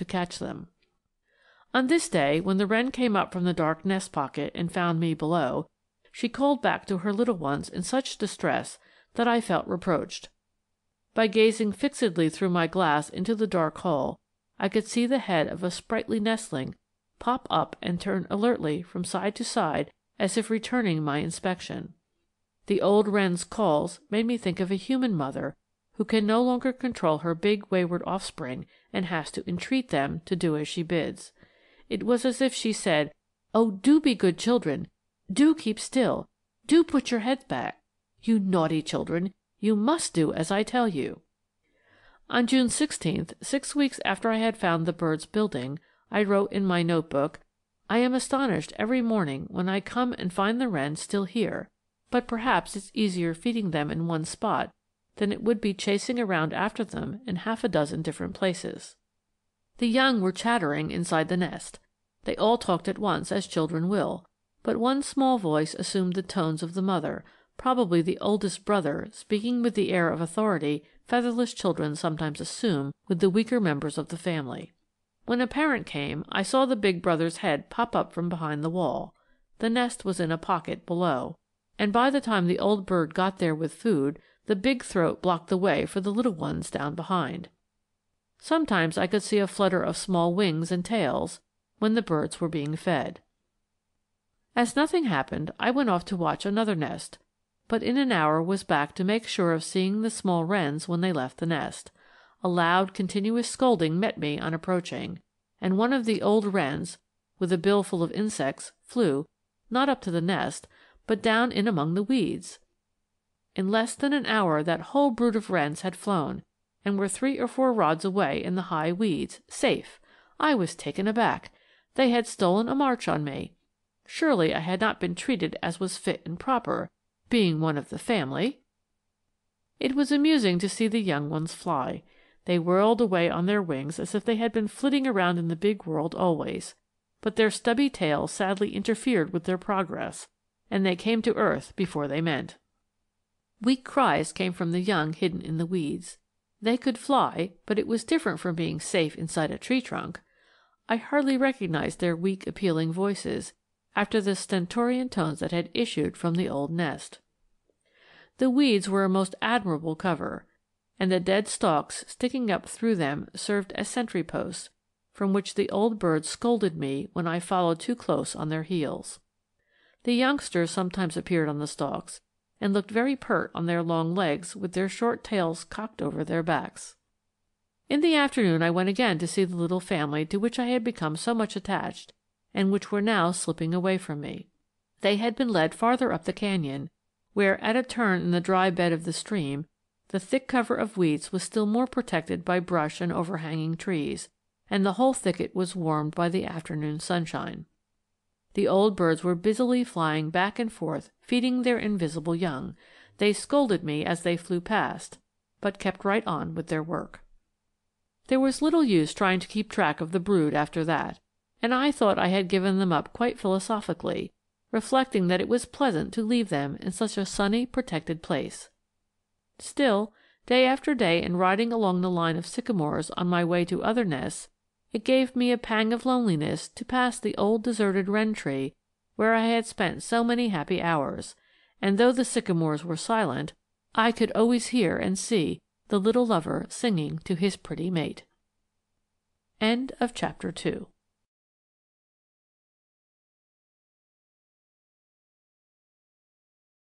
to catch them. On this day, when the wren came up from the dark nest pocket and found me below, she called back to her little ones in such distress that I felt reproached. By gazing fixedly through my glass into the dark hole, I could see the head of a sprightly nestling pop up and turn alertly from side to side as if returning my inspection. The old wren's calls made me think of a human mother who can no longer control her big wayward offspring and has to entreat them to do as she bids. It was as if she said, "Oh, do be good children! Do keep still! Do put your heads back! You naughty children! You must do as I tell you!" On June 16th, 6 weeks after I had found the birds building, I wrote in my notebook, "I am astonished every morning when I come and find the wrens still here, but perhaps it's easier feeding them in one spot than it would be chasing around after them in half a dozen different places." The young were chattering inside the nest. They all talked at once, as children will, but one small voice assumed the tones of the mother, probably the oldest brother speaking with the air of authority featherless children sometimes assume with the weaker members of the family. When a parent came, I saw the big brother's head pop up from behind the wall. The nest was in a pocket below, and by the time the old bird got there with food, the big throat blocked the way for the little ones down behind. Sometimes I could see a flutter of small wings and tails when the birds were being fed. As nothing happened, I went off to watch another nest, but in an hour was back to make sure of seeing the small wrens when they left the nest. A loud, continuous scolding met me on approaching, and one of the old wrens, with a bill full of insects, flew, not up to the nest, but down in among the weeds. In less than an hour that whole brood of wrens had flown, and were 3 or 4 rods away in the high weeds, safe. I was taken aback. They had stolen a march on me. Surely I had not been treated as was fit and proper, being one of the family. It was amusing to see the young ones fly. They whirled away on their wings as if they had been flitting around in the big world always, but their stubby tails sadly interfered with their progress, and they came to earth before they meant. Weak cries came from the young hidden in the weeds. They could fly, but it was different from being safe inside a tree trunk. I hardly recognized their weak, appealing voices after the stentorian tones that had issued from the old nest. The weeds were a most admirable cover, and the dead stalks sticking up through them served as sentry posts, from which the old birds scolded me when I followed too close on their heels. The youngsters sometimes appeared on the stalks, and looked very pert on their long legs with their short tails cocked over their backs. In the afternoon I went again to see the little family to which I had become so much attached, and which were now slipping away from me. They had been led farther up the canyon, where, at a turn in the dry bed of the stream, the thick cover of weeds was still more protected by brush and overhanging trees, and the whole thicket was warmed by the afternoon sunshine. The old birds were busily flying back and forth, feeding their invisible young. They scolded me as they flew past, but kept right on with their work. There was little use trying to keep track of the brood after that, and I thought I had given them up quite philosophically, reflecting that it was pleasant to leave them in such a sunny, protected place. Still, day after day in riding along the line of sycamores on my way to other nests, it gave me a pang of loneliness to pass the old deserted wren tree where I had spent so many happy hours, and though the sycamores were silent, I could always hear and see the little lover singing to his pretty mate. End of Chapter 2.